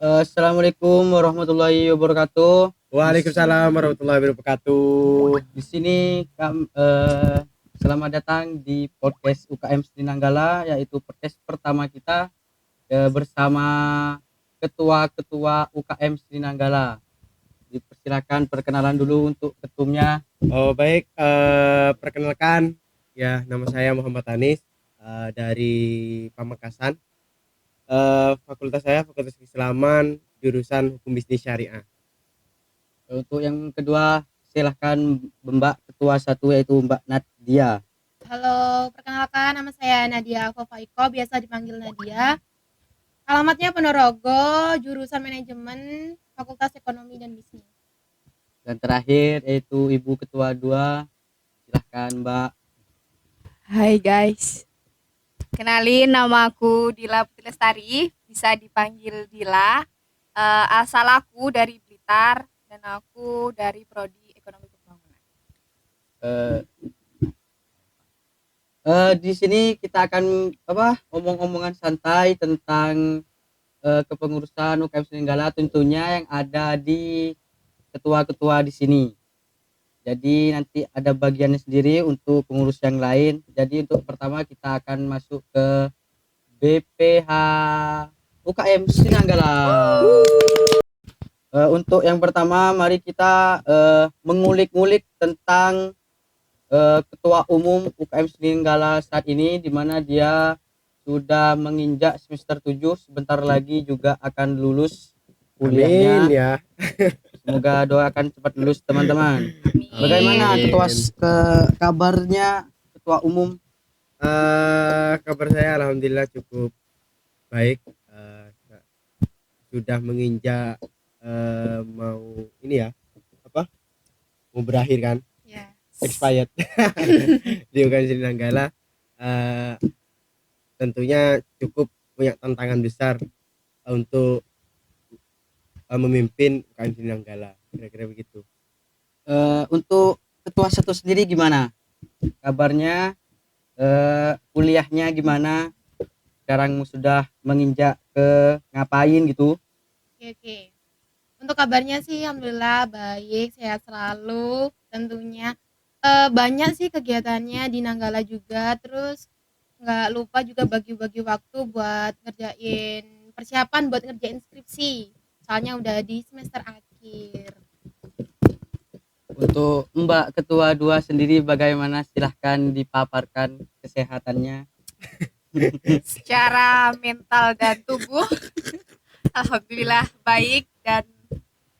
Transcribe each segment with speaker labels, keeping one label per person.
Speaker 1: Assalamualaikum warahmatullahi wabarakatuh.
Speaker 2: Waalaikumsalam warahmatullahi wabarakatuh.
Speaker 1: Di sini selamat datang di podcast UKM Sri Nanggala, yaitu podcast pertama kita bersama ketua-ketua UKM Sri Nanggala. Dipersilakan perkenalan dulu untuk ketumnya.
Speaker 2: Oh baik, perkenalkan ya, nama saya Muhammad Anis, dari Pamekasan. Fakultas saya Fakultas Keislaman, jurusan Hukum Bisnis Syariah.
Speaker 1: Untuk yang kedua, silahkan Mbak Ketua satu, yaitu Mbak Nadia.
Speaker 3: Halo, perkenalkan nama saya Nadia Fofaiko, biasa dipanggil Nadia. Alamatnya Ponorogo, jurusan manajemen, Fakultas Ekonomi dan Bisnis.
Speaker 1: Dan terakhir yaitu Ibu Ketua 2, silahkan Mbak.
Speaker 4: Hai guys, kenalin nama aku Dila Putri Lestari, bisa dipanggil Dila. Asal aku dari Blitar dan aku dari Prodi Ekonomi Pembangunan.
Speaker 1: Di sini kita akan omong-omongan santai tentang kepengurusan UKM Seninggala, tentunya yang ada di ketua-ketua di sini. Jadi nanti ada bagiannya sendiri untuk pengurus yang lain. Jadi untuk pertama kita akan masuk ke BPH UKM Sinanggala. Untuk yang pertama, mari kita mengulik-ngulik tentang Ketua Umum UKM Sinanggala saat ini, di mana dia sudah menginjak semester 7, sebentar lagi juga akan lulus kuliahnya.
Speaker 2: Amin ya.
Speaker 1: Semoga doakan cepat lulus teman-teman. Bagaimana kabarnya Ketua Umum?
Speaker 2: Kabar saya alhamdulillah cukup baik. Sudah menginjak mau ini ya, mau berakhir kan, expired di UKM Sri Nanggala. Tentunya cukup punya tantangan besar untuk memimpin UKM Sri Nanggala, kira-kira begitu.
Speaker 1: Untuk ketua satu sendiri gimana kabarnya? Kuliahnya gimana? Sekarang sudah menginjak ke ngapain gitu?
Speaker 3: Oke. Untuk kabarnya sih alhamdulillah baik, sehat selalu tentunya. Banyak sih kegiatannya di Nanggala juga, terus nggak lupa juga bagi-bagi waktu buat persiapan buat ngerjain skripsi. Soalnya udah di semester akhir.
Speaker 1: Untuk Mbak Ketua 2 sendiri bagaimana? Silahkan dipaparkan kesehatannya.
Speaker 4: Secara mental dan tubuh, alhamdulillah baik, dan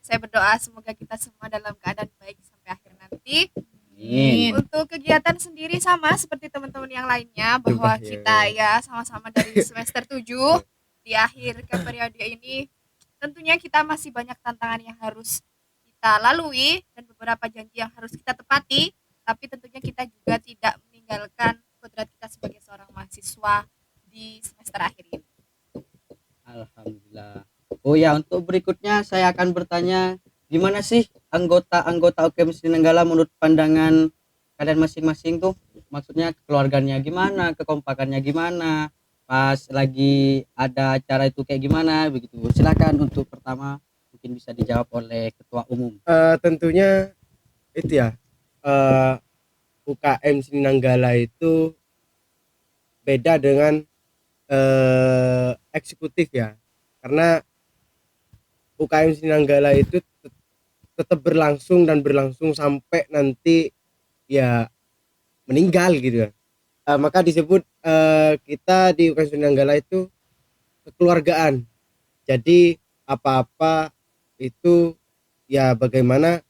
Speaker 4: saya berdoa semoga kita semua dalam keadaan baik sampai akhir nanti.
Speaker 1: Amin.
Speaker 4: Untuk kegiatan sendiri sama seperti teman-teman yang lainnya, bahwa kita ya sama-sama dari semester 7 di akhir ke periode ini. Tentunya kita masih banyak tantangan yang harus kita lalui dan beberapa janji yang harus kita tepati, tapi tentunya kita juga tidak meninggalkan kodrat kita sebagai seorang mahasiswa di semester akhir ini.
Speaker 1: Alhamdulillah. Oh ya, untuk berikutnya saya akan bertanya, gimana sih anggota-anggota UKM Sri Nanggala menurut pandangan kalian masing-masing tuh? Maksudnya keluarganya gimana, kekompakannya gimana, pas lagi ada acara itu kayak gimana begitu. Silakan untuk pertama, mungkin bisa dijawab oleh Ketua Umum.
Speaker 2: Tentunya itu ya, UKM Sri Nanggala itu beda dengan eksekutif ya, karena UKM Sri Nanggala itu tetap berlangsung dan berlangsung sampai nanti ya meninggal gitu ya. Maka disebut kita di UKM Sri Nanggala itu kekeluargaan. Jadi apa-apa itu ya bagaimana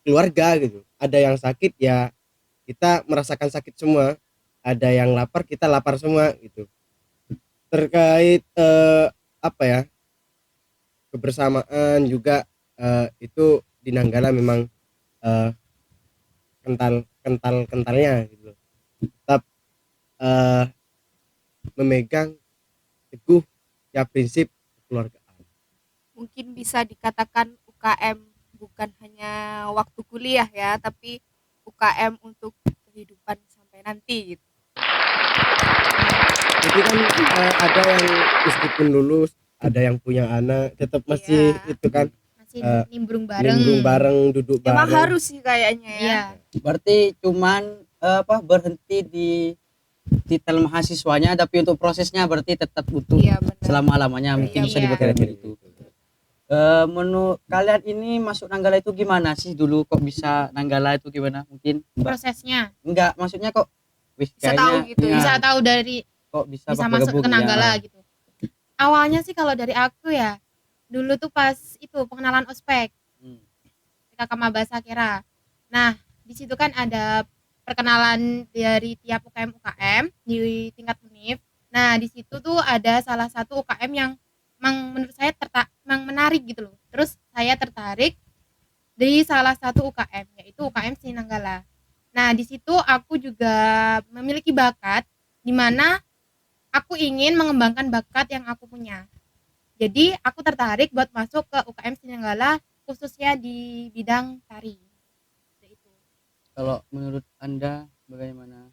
Speaker 2: keluarga gitu. Ada yang sakit ya kita merasakan sakit semua, ada yang lapar kita lapar semua gitu. Terkait apa ya, kebersamaan juga itu di Nanggala memang kentalnya gitu. Tetap memegang teguh ya prinsip kekeluargaan.
Speaker 4: Mungkin bisa dikatakan UKM bukan hanya waktu kuliah ya, tapi UKM untuk kehidupan sampai nanti gitu.
Speaker 2: Jadi kan ada yang meskipun lulus, ada yang punya anak tetap masih
Speaker 4: Iya.
Speaker 2: itu kan,
Speaker 3: Masih
Speaker 2: Eh,
Speaker 3: nimbrung bareng.
Speaker 2: nimbrung bareng, duduk
Speaker 4: Emang
Speaker 2: bareng.
Speaker 4: harus sih kayaknya ya.
Speaker 3: Iya.
Speaker 1: Berarti cuman berhenti di titel mahasiswanya, tapi untuk prosesnya berarti tetap butuh
Speaker 4: Iya benar.
Speaker 1: selama-lamanya, mungkin
Speaker 4: Iya,
Speaker 1: bisa
Speaker 3: iya.
Speaker 1: dibuat dari itu. Menurut kalian ini masuk Nanggala itu gimana sih dulu, kok bisa Nanggala itu gimana? Mungkin Mbak
Speaker 3: Prosesnya
Speaker 1: enggak, maksudnya kok
Speaker 4: Bisa tahu gitu ya.
Speaker 3: bisa tahu dari
Speaker 1: kok bisa
Speaker 3: bisa
Speaker 1: Bapak
Speaker 3: masuk
Speaker 1: Gebuk,
Speaker 3: ke Nanggala
Speaker 1: ya.
Speaker 3: gitu. Awalnya sih kalau dari aku ya, dulu tuh pas itu pengenalan ospek
Speaker 1: Hmm.
Speaker 3: ketika Maba Sakira. Nah, di situ kan ada perkenalan dari tiap UKM di tingkat univ. Nah, di situ tuh ada salah satu UKM yang menurut saya menarik gitu loh. Terus saya tertarik di salah satu UKM, yaitu UKM Seni Nanggala. Nah, di situ aku juga memiliki bakat di mana aku ingin mengembangkan bakat yang aku punya. Jadi aku tertarik buat masuk ke UKM Seni Nanggala, khususnya di bidang tari. Itu.
Speaker 1: Kalau menurut Anda bagaimana?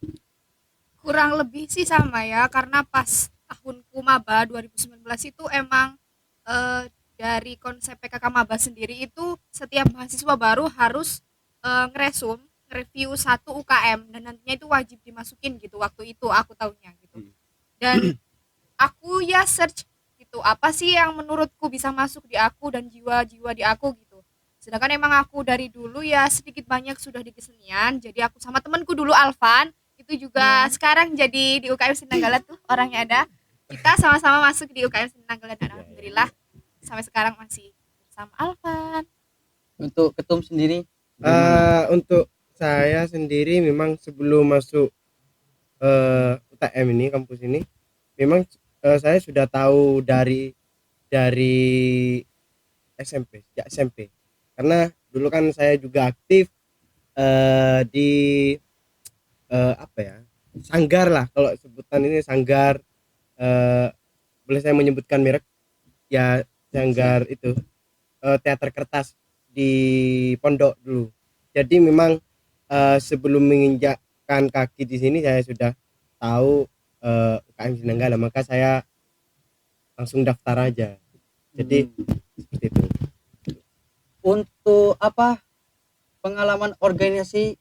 Speaker 4: Kurang lebih sih sama ya, karena pas tahunku maba 2019 itu emang dari konsep PKK maba sendiri itu setiap mahasiswa baru harus nge-review satu UKM dan nantinya itu wajib dimasukin gitu, waktu itu aku tahunya gitu. Dan aku ya search gitu, apa sih yang menurutku bisa masuk di aku dan jiwa-jiwa di aku gitu. Sedangkan emang aku dari dulu ya sedikit banyak sudah di kesenian, jadi aku sama temanku dulu Alvan itu juga sekarang jadi di UKM Seni Nanggala tuh orangnya ada. Kita sama-sama masuk di UKM Seni Nanggala dan alhamdulillah sampai sekarang masih bersama Alvan.
Speaker 1: Untuk ketum sendiri
Speaker 2: Untuk saya sendiri memang sebelum masuk UTM ini, kampus ini, memang saya sudah tahu dari sejak SMP. Karena dulu kan saya juga aktif di apa ya, sanggar lah, kalau sebutan ini sanggar, eh, boleh saya menyebutkan merek ya, sanggar itu teater kertas di pondok dulu. Jadi memang sebelum menginjakkan kaki di sini saya sudah tahu UKM Seni Nanggala, maka saya langsung daftar aja. Jadi seperti itu.
Speaker 1: untuk pengalaman organisasi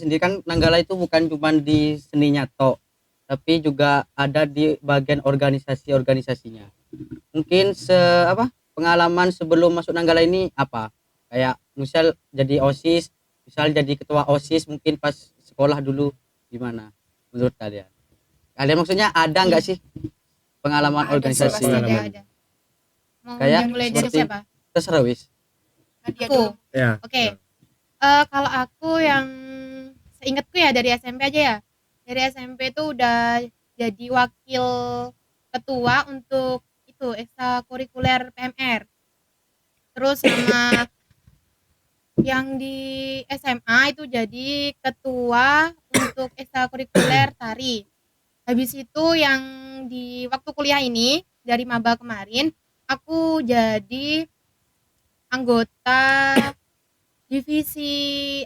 Speaker 1: sendiri, kan Nanggala itu bukan cuma di seninya tok, tapi juga ada di bagian organisasinya. Mungkin pengalaman sebelum masuk Nanggala ini apa? Kayak misal jadi OSIS, misal jadi ketua OSIS, mungkin pas sekolah dulu gimana menurut kalian? Kalian maksudnya ada nggak sih pengalaman
Speaker 4: Ada,
Speaker 1: organisasi?
Speaker 4: pasti
Speaker 3: ada. Mau
Speaker 1: Kayak
Speaker 3: mulai dari
Speaker 1: seperti-
Speaker 3: siapa?
Speaker 1: Terserah wis.
Speaker 4: Nadia
Speaker 3: Aku.
Speaker 4: dulu.
Speaker 2: Ya.
Speaker 3: Oke. Kalau aku yang seingatku ya dari SMP aja ya. Dari SMP itu udah jadi wakil ketua untuk itu ekstrakurikuler PMR. Terus sama yang di SMA itu jadi ketua untuk ekstrakurikuler tari. Habis itu yang di waktu kuliah ini dari maba kemarin aku jadi anggota divisi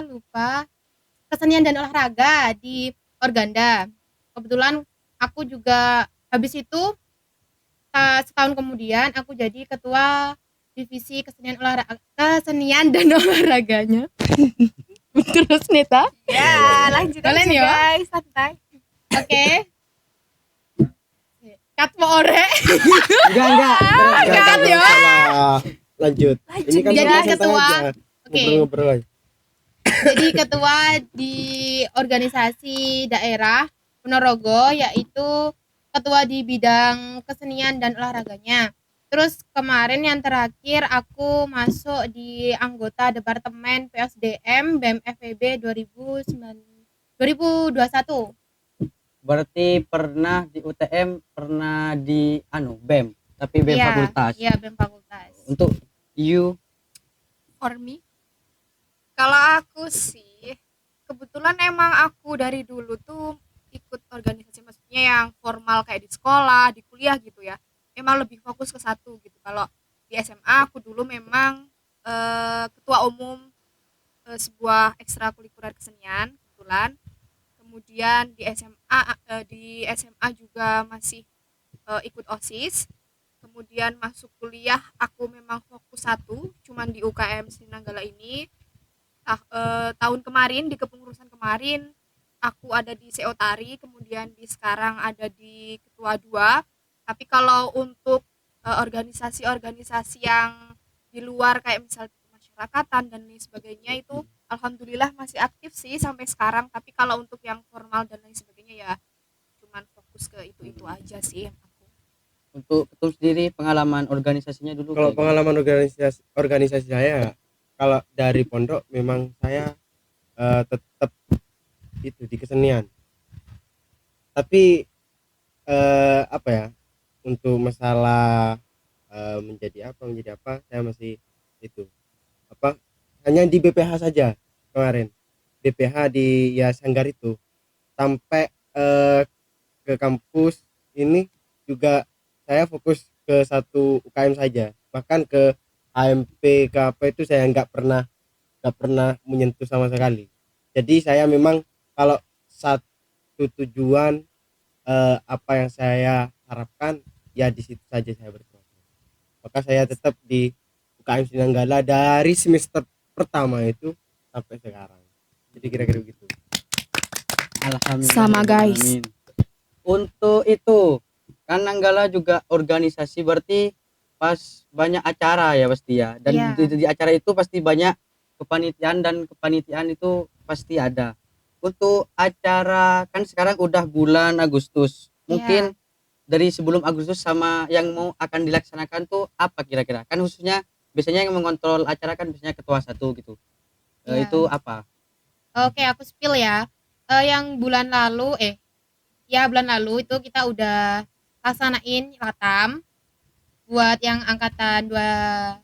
Speaker 3: lupa, kesenian dan olahraga di Organda. Kebetulan aku juga habis itu setahun kemudian aku jadi ketua divisi kesenian dan olahraganya. Terus Nita,
Speaker 4: Ya, lanjut
Speaker 3: Kalian
Speaker 4: aja
Speaker 3: ya?
Speaker 4: guys, santai.
Speaker 3: oke. Kat mau ore.
Speaker 2: Enggak.
Speaker 3: Enggak, ya.
Speaker 2: Salah. Lanjut. Ini kan
Speaker 3: Jadi
Speaker 2: santai
Speaker 3: ketua.
Speaker 2: aja.
Speaker 3: Oke.
Speaker 2: Ngobrol-ngobrol aja.
Speaker 3: Jadi ketua di organisasi daerah Ponorogo, yaitu ketua di bidang kesenian dan olahraganya. Terus kemarin yang terakhir aku masuk di anggota Departemen PSDM BEM FEB 2021.
Speaker 1: Berarti pernah di UTM, pernah di BEM, tapi BEM
Speaker 3: Iya,
Speaker 1: fakultas.
Speaker 3: Iya, BEM fakultas.
Speaker 1: Untuk you
Speaker 4: For me, kalau aku sih kebetulan emang aku dari dulu tuh ikut organisasi, maksudnya yang formal kayak di sekolah, di kuliah gitu ya. Emang lebih fokus ke satu gitu. Kalau di SMA aku dulu memang ketua umum sebuah ekstrakurikuler kesenian kebetulan. Kemudian di SMA juga masih ikut OSIS. kemudian masuk kuliah aku memang fokus satu cuman di UKM Sinanggala ini. Tahun kemarin di kepengurusan kemarin aku ada di CO Tari, kemudian di sekarang ada di Ketua 2. Tapi kalau untuk organisasi-organisasi yang di luar kayak misal kemasyarakatan dan lain sebagainya itu alhamdulillah masih aktif sih sampai sekarang. Tapi kalau untuk yang formal dan lain sebagainya ya cuman fokus ke itu aja sih yang aku.
Speaker 1: Untuk ketum sendiri pengalaman organisasinya dulu
Speaker 2: Kalau
Speaker 1: kayak gimana?
Speaker 2: pengalaman organisasi saya, kalau dari pondok memang saya tetap itu di kesenian. Tapi apa ya, untuk masalah menjadi apa saya masih itu apa hanya di BPH saja kemarin. BPH di ya Sanggar itu sampai ke kampus ini juga saya fokus ke satu UKM saja, bahkan ke AMP ke apa itu saya nggak pernah menyentuh sama sekali. Jadi saya memang kalau satu tujuan apa yang saya harapkan ya di situ saja saya berproses. Maka saya tetap di UKM Sinanggala dari semester pertama itu sampai sekarang. Jadi kira-kira begitu.
Speaker 1: Alhamdulillah.
Speaker 4: Sama, guys.
Speaker 1: Amin. Untuk itu kan Nanggala juga organisasi, berarti pas banyak acara ya pasti ya, dan
Speaker 3: Iya.
Speaker 1: di acara itu pasti banyak kepanitiaan, dan kepanitiaan itu pasti ada. Untuk acara kan sekarang udah bulan Agustus, mungkin dari sebelum Agustus sama yang mau akan dilaksanakan tuh apa kira-kira, kan khususnya biasanya yang mengontrol acara kan biasanya ketua satu gitu.
Speaker 3: Iya.
Speaker 1: Itu apa?
Speaker 3: Oke, aku spill ya. Yang bulan lalu, bulan lalu itu kita udah laksanain Latam buat yang angkatan 21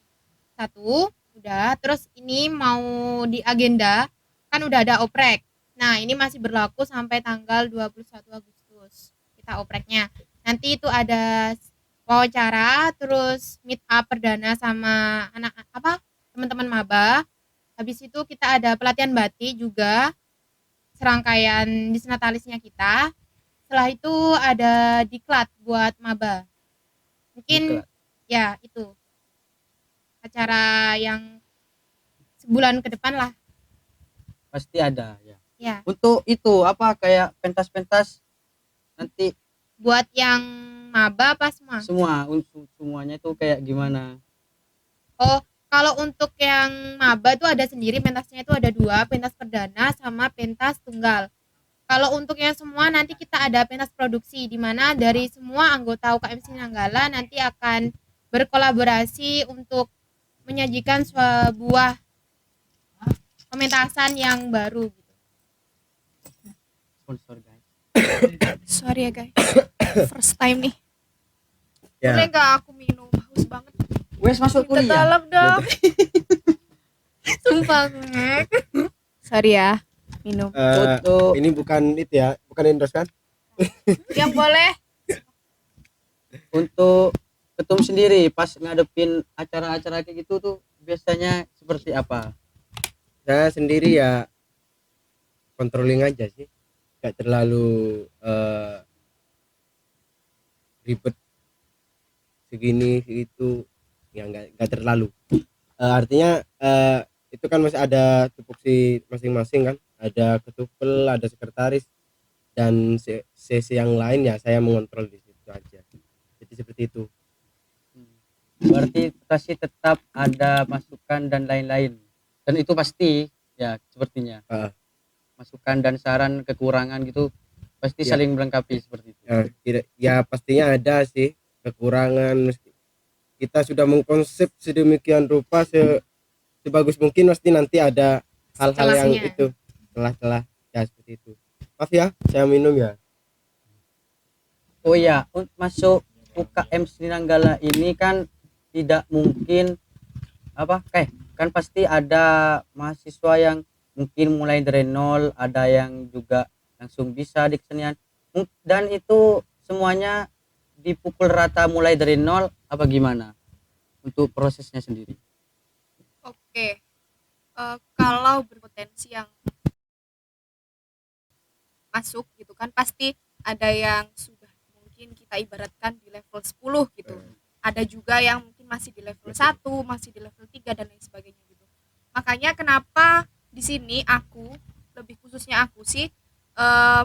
Speaker 3: udah. Terus ini mau di agenda kan udah ada oprek. Nah, ini masih berlaku sampai tanggal 21 Agustus. Kita opreknya. Nanti itu ada wawancara, terus meet up perdana sama anak teman-teman maba. Habis itu kita ada pelatihan batik juga, serangkaian disnatalisnya kita. Setelah itu ada diklat buat maba. Mungkin
Speaker 1: Diklat.
Speaker 3: ya itu acara yang sebulan ke depan lah.
Speaker 1: Pasti ada ya.
Speaker 3: Ya,
Speaker 1: Untuk itu apa kayak pentas-pentas nanti
Speaker 3: buat yang maba apa semua?
Speaker 1: semua semuanya itu kayak gimana?
Speaker 3: Oh, kalau untuk yang maba tuh ada sendiri, pentasnya itu ada 2, pentas perdana sama pentas tunggal. Kalau untuk yang semua nanti kita ada pentas produksi, di mana dari semua anggota UKM Sinanggala nanti akan berkolaborasi untuk menyajikan sebuah pementasan yang baru gitu.
Speaker 1: Sponsor guys.
Speaker 4: Sorry ya guys. First time nih.
Speaker 2: Ya.
Speaker 4: Boleh nggak aku minum? Haus banget.
Speaker 1: Wes masuk
Speaker 4: Minta
Speaker 1: kuliah.
Speaker 4: tolong dong.
Speaker 3: Sumpah.
Speaker 4: Sorry ya. Minum.
Speaker 1: Untuk
Speaker 2: Ini bukan itu ya, bukan endorse kan?
Speaker 4: Yang boleh.
Speaker 1: untuk ketum sendiri pas ngadepin acara-acara kayak gitu tuh biasanya seperti apa?
Speaker 2: Saya sendiri ya controlling aja sih, nggak terlalu ribet segini itu ya, nggak terlalu. Artinya itu kan masih ada tupoksi masing-masing kan, ada ketupel, ada sekretaris, dan sesi yang lain ya saya mengontrol di situ aja. Jadi seperti itu.
Speaker 1: Berarti pasti tetap ada masukan dan lain-lain, dan itu pasti ya sepertinya masukan dan saran kekurangan gitu pasti
Speaker 2: Ya.
Speaker 1: saling melengkapi seperti itu.
Speaker 2: Ya pastinya ada sih kekurangan. Kita sudah mengkonsep sedemikian rupa sebagus mungkin, pasti nanti ada hal-hal yang
Speaker 3: Celahnya.
Speaker 2: itu celah-celah ya seperti itu. Maaf ya, saya minum ya.
Speaker 1: Oh ya, masuk UKM Sinanggala ini kan tidak mungkin kan pasti ada mahasiswa yang mungkin mulai dari nol, ada yang juga langsung bisa di kesenian, dan itu semuanya dipukul rata mulai dari nol apa gimana untuk prosesnya sendiri?
Speaker 4: Oke. Kalau berpotensi yang masuk gitu kan pasti ada yang sudah mungkin kita ibaratkan di level 10 gitu. ada juga yang mungkin masih di level 1, masih di level 3 dan lain sebagainya gitu. Makanya kenapa di sini aku, lebih khususnya aku sih, eh,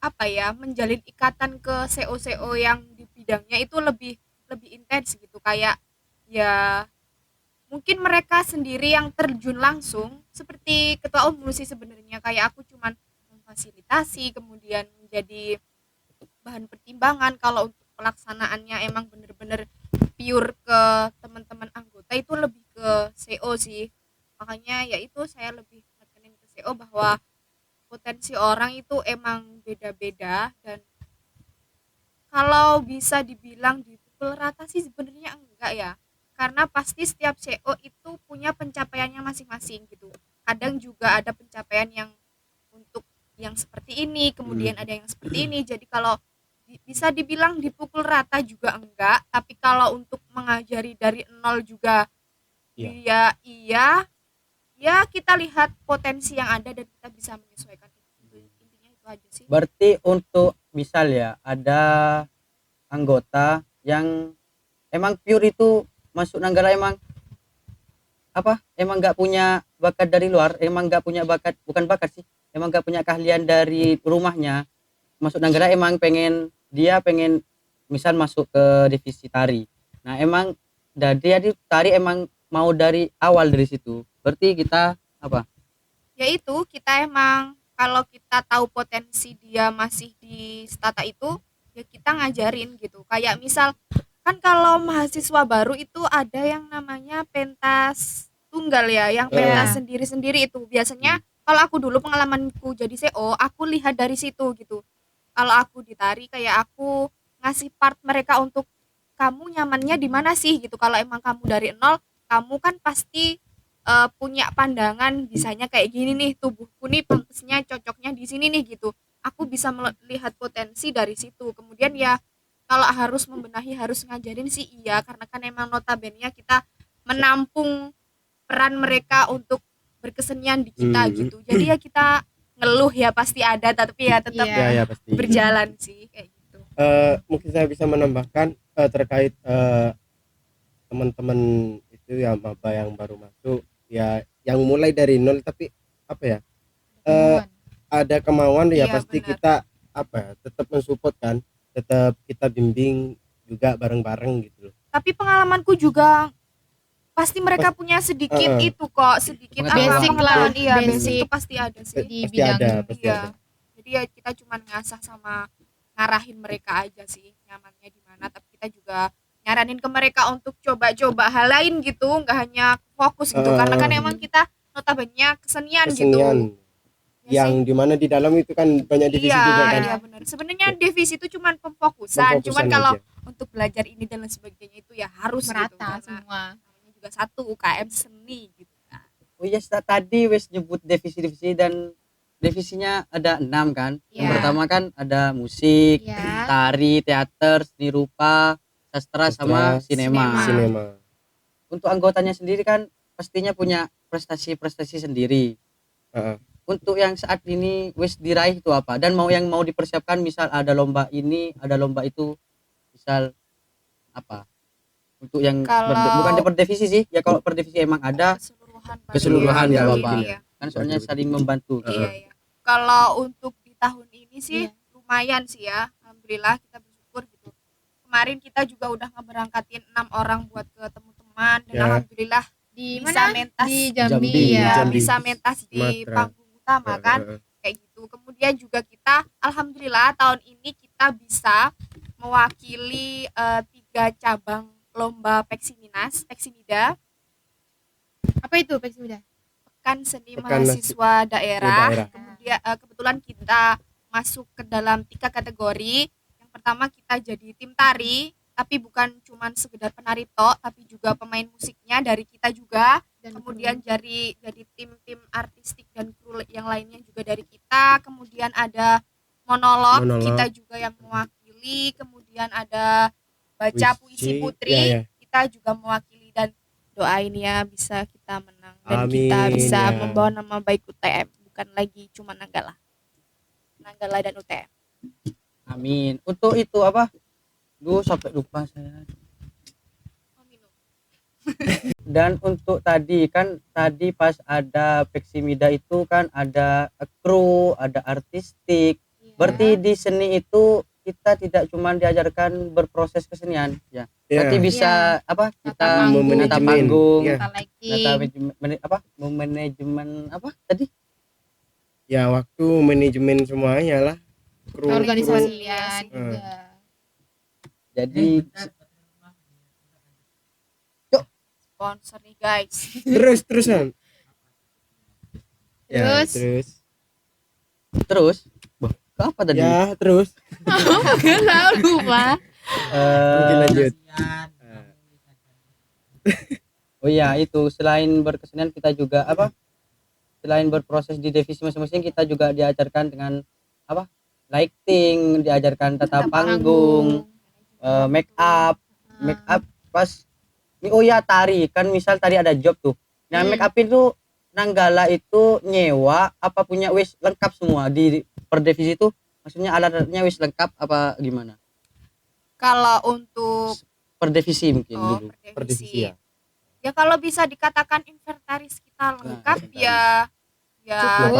Speaker 4: apa ya, menjalin ikatan ke CO yang di bidangnya itu lebih lebih intens gitu, kayak ya mungkin mereka sendiri yang terjun langsung seperti ketua umum sih sebenarnya, kayak aku cuman memfasilitasi, kemudian menjadi bahan pertimbangan. Kalau untuk pelaksanaannya emang bener-bener pure ke teman-teman anggota itu lebih ke CO sih. Makanya ya itu saya lebih nekenin ke CO bahwa potensi orang itu emang beda-beda, dan kalau bisa dibilang dipukul rata sih sebenarnya enggak ya. Karena pasti setiap CO itu punya pencapaiannya masing-masing gitu. Kadang juga ada pencapaian yang untuk yang seperti ini, kemudian ada yang seperti ini. Jadi kalau bisa dibilang dipukul rata juga enggak, tapi kalau untuk mengajari dari nol juga
Speaker 2: Iya.
Speaker 4: dia iya, ya kita lihat potensi yang ada dan kita bisa menyesuaikan itu. Intinya itu aja sih.
Speaker 1: Berarti untuk misal ya ada anggota yang emang pure itu masuk Nanggala emang apa emang nggak punya bakat dari luar, emang nggak punya bakat, bukan bakat sih, emang nggak punya keahlian dari rumahnya, masuk Nanggala emang pengen misal masuk ke divisi tari. Nah emang dari dia tari emang mau dari awal dari situ, berarti kita apa
Speaker 4: Yaitu kita emang kalau kita tahu potensi dia masih di stata itu, ya kita ngajarin gitu. Kayak misal kan kalau mahasiswa baru itu ada yang namanya pentas tunggal ya, yang pentas
Speaker 3: Iya.
Speaker 4: sendiri-sendiri itu. Biasanya kalau aku dulu pengalamanku jadi CO, aku lihat dari situ gitu. Kalau aku ditari kayak aku ngasih part mereka untuk kamu nyamannya di mana sih gitu. Kalau emang kamu dari nol, kamu kan pasti punya pandangan bisanya kayak gini nih, tubuhku nih pantesnya cocoknya di sini nih gitu. Aku bisa melihat potensi dari situ. Kemudian ya kalau harus membenahi, harus ngajarin sih iya, karena kan emang notabene kita menampung peran mereka untuk berkesenian di kita gitu. Jadi ya kita ngeluh ya pasti ada, tapi ya tetap
Speaker 3: Iya.
Speaker 2: Ya ya pasti.
Speaker 4: berjalan sih kayak gitu.
Speaker 2: Mungkin saya bisa menambahkan terkait teman-teman itu ya maba yang baru masuk ya, yang mulai dari nol tapi apa ya,
Speaker 3: Kemauan.
Speaker 2: ada kemauan ya
Speaker 4: Iya,
Speaker 2: pasti
Speaker 4: benar.
Speaker 2: kita apa ya, tetap mensupport kan, tetap kita bimbing juga bareng-bareng gitu loh.
Speaker 4: Tapi pengalamanku juga pasti mereka punya sedikit
Speaker 2: Heeh.
Speaker 4: itu kok, sedikit
Speaker 1: Pengetahuan.
Speaker 3: Basic lah,
Speaker 4: pengetahuan. Iya, basic
Speaker 3: basic
Speaker 4: itu pasti ada sih.
Speaker 3: di
Speaker 2: Pasti
Speaker 3: bidang
Speaker 2: ada, pasti
Speaker 4: Iya.
Speaker 2: ada.
Speaker 4: Jadi ya kita cuma ngasah sama ngarahin mereka aja sih nyamannya di mana, tapi kita juga nyaranin ke mereka untuk coba-coba hal lain gitu, nggak hanya fokus gitu, karena kan emang kita notabene kesenian gitu.
Speaker 2: Kesenian
Speaker 4: Ya
Speaker 2: yang
Speaker 4: sih.
Speaker 2: dimana di dalam itu kan banyak divisi
Speaker 4: Iya,
Speaker 2: juga kan.
Speaker 4: iya benar. Sebenarnya divisi itu cuma pemfokusan, cuman
Speaker 2: Pemfokusan
Speaker 4: kalau
Speaker 2: aja.
Speaker 4: untuk belajar ini dan lain sebagainya itu ya harus gitu,
Speaker 3: merata
Speaker 4: karena
Speaker 3: semua.
Speaker 4: namanya juga satu UKM seni gitu kan.
Speaker 1: oh iya tadi wes nyebut divisi-divisi dan divisinya ada 6 kan. Yang
Speaker 3: Iya.
Speaker 1: pertama kan ada musik,
Speaker 3: Ya.
Speaker 1: tari, teater, seni rupa, sastra sama sinema.
Speaker 2: Sinema.
Speaker 1: Untuk anggotanya sendiri kan pastinya punya prestasi-prestasi sendiri.
Speaker 2: Heeh.
Speaker 1: Untuk yang saat ini wis diraih itu apa, dan mau dipersiapkan, misal ada lomba ini, ada lomba itu, misal apa? Untuk yang bukan
Speaker 4: Kalau
Speaker 1: per divisi sih. Ya kalau per divisi emang ada
Speaker 2: Keseluruhan
Speaker 1: ya,
Speaker 2: ya,
Speaker 1: Bapak.
Speaker 2: mungkin
Speaker 4: Iya,
Speaker 1: Kan soalnya saling membantu.
Speaker 4: iya, iya. Kalau untuk di tahun ini sih
Speaker 3: Iya.
Speaker 4: lumayan sih ya, alhamdulillah kita bersyukur gitu. Kemarin kita juga udah ngeberangkatin 6 orang buat ke teman-teman, dan
Speaker 2: Ya.
Speaker 4: alhamdulillah
Speaker 3: Di
Speaker 4: bisa
Speaker 3: mana?
Speaker 4: mentas
Speaker 3: Di
Speaker 1: Jambi,
Speaker 3: Jambi ya.
Speaker 2: Jambi.
Speaker 4: bisa mentas di
Speaker 2: Sumatera.
Speaker 4: panggung utama kan, kayak gitu. Kemudian juga kita alhamdulillah tahun ini kita bisa mewakili 3 cabang lomba Peksimida,
Speaker 3: Apa itu Peksida?
Speaker 4: Pekan Seni
Speaker 2: Pekan
Speaker 4: Mahasiswa Daerah.
Speaker 2: Daerah.
Speaker 4: Kemudian kebetulan kita masuk ke dalam 3 kategori. Yang pertama kita jadi tim tari, tapi bukan cuman sekedar penari tok, tapi juga pemain musiknya dari kita juga.
Speaker 3: Dan
Speaker 4: Kemudian jadi tim-tim artistik dan kru yang lainnya juga dari kita. Kemudian ada monolog,
Speaker 2: Monolog.
Speaker 4: kita juga yang mewakili. Kemudian ada baca puisi putri,
Speaker 2: Ya, ya.
Speaker 4: kita juga mewakili, dan doain ya bisa kita menang dan
Speaker 2: Amin,
Speaker 4: kita bisa
Speaker 2: ya.
Speaker 4: membawa nama baik UTM, bukan lagi cuma Nanggala dan UTM.
Speaker 1: Amin. Untuk itu apa? Duh sampai lupa saya. Dan untuk tadi pas ada Peksimida itu kan ada kru, ada artistik.
Speaker 3: Iya.
Speaker 1: Berarti di seni itu kita tidak cuma diajarkan berproses kesenian ya.
Speaker 2: Ya,
Speaker 1: Berarti bisa kita
Speaker 3: panggung.
Speaker 1: menata
Speaker 2: Memanajemen.
Speaker 1: panggung,
Speaker 2: Iya.
Speaker 3: Kita
Speaker 1: menata
Speaker 3: lighting.
Speaker 1: manajemen tadi?
Speaker 2: ya waktu manajemen semuanya lah, kru
Speaker 3: Organisasi
Speaker 4: Iya
Speaker 3: ya
Speaker 4: sih.
Speaker 3: juga.
Speaker 1: Jadi
Speaker 4: Sponsor nih guys.
Speaker 2: terusan ya,
Speaker 3: Terus?
Speaker 1: terus ke apa tadi?
Speaker 2: ya terus
Speaker 3: Gak lupa.
Speaker 2: mungkin lanjut.
Speaker 1: Oh iya, itu selain berkesenian kita juga selain berproses di divisi masing-masing, kita juga diajarkan dengan lighting, diajarkan tata panggung, make up pas oh ya tari kan, misal tadi ada job tuh. Nah, make up itu Nanggala itu nyewa apa punya wis lengkap semua di per divisi itu, maksudnya alatnya wis lengkap apa gimana?
Speaker 4: Kalau untuk
Speaker 1: Per divisi mungkin dulu.
Speaker 2: Per divisi ya.
Speaker 4: Ya kalau bisa dikatakan inventaris kita lengkap
Speaker 1: inventaris.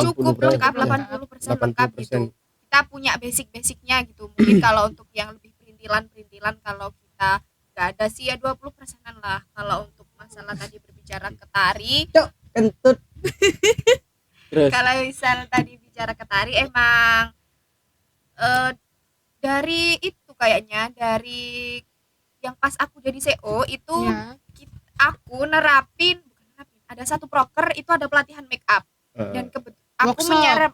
Speaker 4: cukup
Speaker 2: 80%.
Speaker 4: lengkap, 80% lengkap gitu. Kita punya basic-basicnya gitu. Mungkin kalau untuk yang lebih perintilan kalau kita nggak ada sih ya 20%-an lah. Kalau untuk masalah tadi berbicara ke tari,
Speaker 1: Kentut.
Speaker 2: Terus
Speaker 4: kalau misal tadi bicara ke tari emang dari itu kayaknya dari yang pas aku jadi CO itu
Speaker 3: Ya.
Speaker 4: aku bukan nerapin, ada satu proker itu ada pelatihan make up dan aku
Speaker 3: Workshop.
Speaker 4: menyerap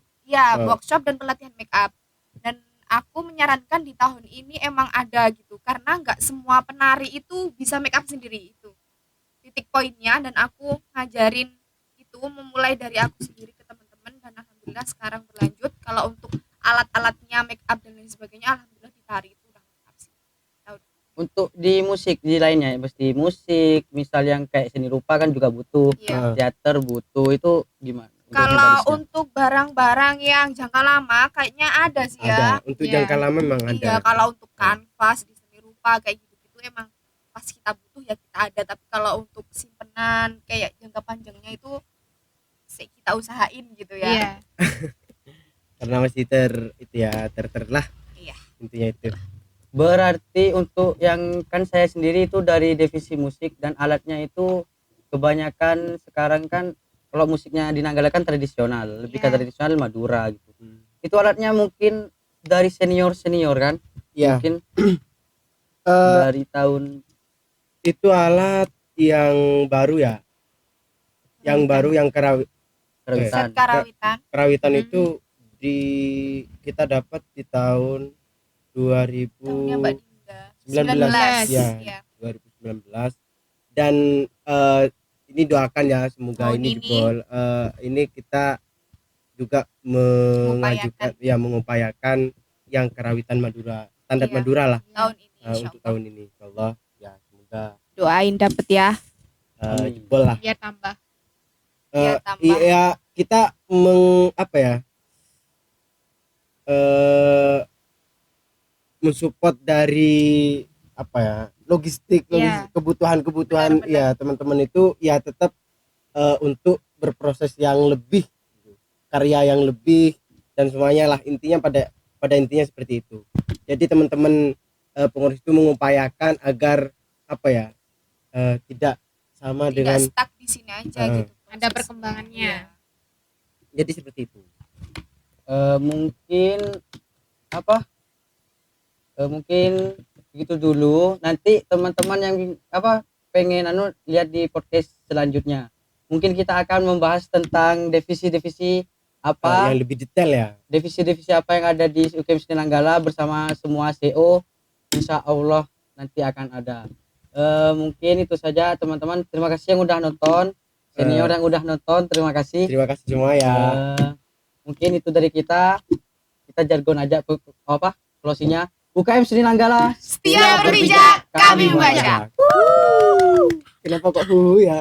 Speaker 4: workshop dan pelatihan make up, dan aku menyarankan di tahun ini emang ada gitu karena nggak semua penari itu bisa make up sendiri, itu titik poinnya. Dan aku ngajarin itu memulai dari aku sendiri ke teman-teman, dan alhamdulillah sekarang berlanjut. Kalau untuk alat-alatnya make up dan lain sebagainya alhamdulillah di tari itu udah lengkap sih.
Speaker 1: Untuk di musik di lainnya pasti musik, misal yang kayak seni rupa kan juga butuh,
Speaker 4: Iya.
Speaker 1: teater butuh, itu gimana?
Speaker 4: Kalau
Speaker 1: inventarisnya?
Speaker 4: untuk barang-barang yang jangka lama kayaknya ada sih ya.
Speaker 2: ada untuk
Speaker 3: Iya.
Speaker 2: jangka lama memang
Speaker 4: Iya,
Speaker 2: ada.
Speaker 4: kalau untuk kanvas di seni rupa kayak gitu-gitu emang pas kita butuh ya kita ada, tapi kalau untuk simpenan kayak jangka panjangnya itu kita usahain gitu ya.
Speaker 3: Iya.
Speaker 2: Karena masih ter lah.
Speaker 4: Iya.
Speaker 2: Intinya itu.
Speaker 1: Berarti untuk yang kan saya sendiri itu dari divisi musik, dan alatnya itu kebanyakan sekarang kan kalau musiknya di Nanggala kan tradisional, lebih ke
Speaker 3: Iya.
Speaker 1: tradisional Madura gitu. Itu alatnya mungkin dari senior kan?
Speaker 2: Ya,
Speaker 1: Mungkin
Speaker 2: eh,
Speaker 1: dari tahun
Speaker 2: itu alat yang baru ya. Yang baru yang
Speaker 1: kerawitan.
Speaker 4: Set karawitan.
Speaker 2: kerawitan
Speaker 3: Hmm.
Speaker 2: itu kita dapat di tahun
Speaker 4: Tahunnya Mbak
Speaker 2: 2019
Speaker 4: Dinda. 19.
Speaker 2: ya,
Speaker 4: Iya.
Speaker 2: 2019. Dan ini doakan ya semoga
Speaker 4: Tahun
Speaker 2: ini
Speaker 4: ini.
Speaker 2: jebol. Ini kita juga mengupayakan yang kerawitan Madura, standar
Speaker 4: Iya.
Speaker 2: Madura lah,
Speaker 4: Tahun ini
Speaker 2: untuk
Speaker 4: insyaallah.
Speaker 2: tahun ini insyaallah ya, semoga
Speaker 4: Doain dapet ya.
Speaker 1: Amin.
Speaker 2: jebol lah.
Speaker 3: Biar tambah.
Speaker 4: Biar tambah.
Speaker 2: Iya, kita mensupport dari logistik
Speaker 3: Iya.
Speaker 2: kebutuhan
Speaker 4: Benar-benar.
Speaker 2: ya teman-teman itu ya tetap untuk berproses yang lebih, karya yang lebih, dan semuanya lah, intinya pada intinya seperti itu. Jadi teman-teman pengurus itu mengupayakan agar tidak sama
Speaker 4: Tidak
Speaker 2: dengan,
Speaker 4: stuck di sini aja gitu.
Speaker 3: Ada
Speaker 4: prosesnya.
Speaker 3: perkembangannya.
Speaker 4: Iya.
Speaker 2: jadi seperti itu.
Speaker 1: Mungkin mungkin begitu dulu. Nanti teman-teman yang pengen lihat di podcast selanjutnya, mungkin kita akan membahas tentang divisi-divisi
Speaker 2: Yang lebih detail ya.
Speaker 1: divisi-divisi apa yang ada di UKM Seni Nanggala bersama semua CO. Insya Allah nanti akan ada. Mungkin itu saja teman-teman. Terima kasih yang udah nonton, senior yang udah nonton, terima kasih.
Speaker 2: Terima kasih semua ya.
Speaker 1: Mungkin itu dari kita jargon aja closingnya. UKM Seni Nanggala,
Speaker 4: Setiap berpijak kami membaca.
Speaker 2: Kenapa kok ya?